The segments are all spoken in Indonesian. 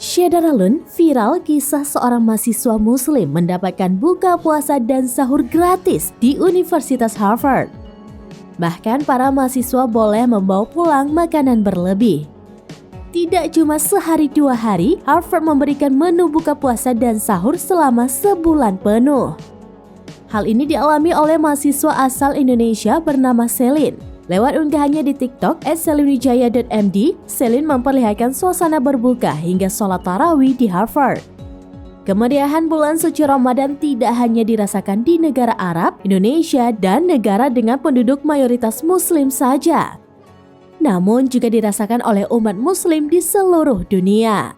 Syederalun viral kisah seorang mahasiswa muslim mendapatkan buka puasa dan sahur gratis di Universitas Harvard. Bahkan para mahasiswa boleh membawa pulang makanan berlebih. Tidak cuma sehari 2 hari, Harvard memberikan menu buka puasa dan sahur selama sebulan penuh. Hal ini dialami oleh mahasiswa asal Indonesia bernama Selin. Lewat unggahannya di TikTok @selinwijaya.md, Selin memperlihatkan suasana berbuka hingga sholat tarawih di Harvard. Kemeriahan bulan suci Ramadan tidak hanya dirasakan di negara Arab, Indonesia, dan negara dengan penduduk mayoritas Muslim saja, namun juga dirasakan oleh umat Muslim di seluruh dunia.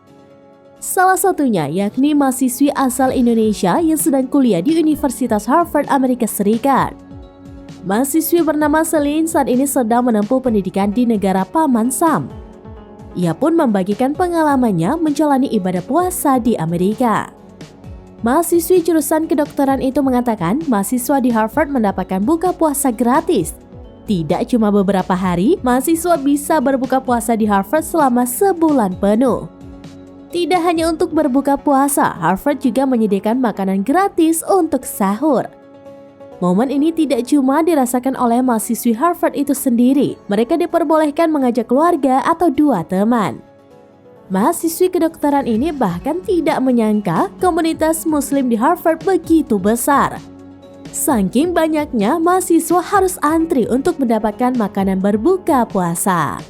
Salah satunya yakni mahasiswi asal Indonesia yang sedang kuliah di Universitas Harvard, Amerika Serikat. Mahasiswi bernama Selin saat ini sedang menempuh pendidikan di negara Paman Sam. Ia pun membagikan pengalamannya menjalani ibadah puasa di Amerika. Mahasiswi jurusan kedokteran itu mengatakan mahasiswa di Harvard mendapatkan buka puasa gratis. Tidak cuma beberapa hari, mahasiswa bisa berbuka puasa di Harvard selama sebulan penuh. Tidak hanya untuk berbuka puasa, Harvard juga menyediakan makanan gratis untuk sahur. Momen ini tidak cuma dirasakan oleh mahasiswi Harvard itu sendiri, mereka diperbolehkan mengajak keluarga atau 2 teman. Mahasiswi kedokteran ini bahkan tidak menyangka komunitas Muslim di Harvard begitu besar. Saking banyaknya, mahasiswa harus antri untuk mendapatkan makanan berbuka puasa.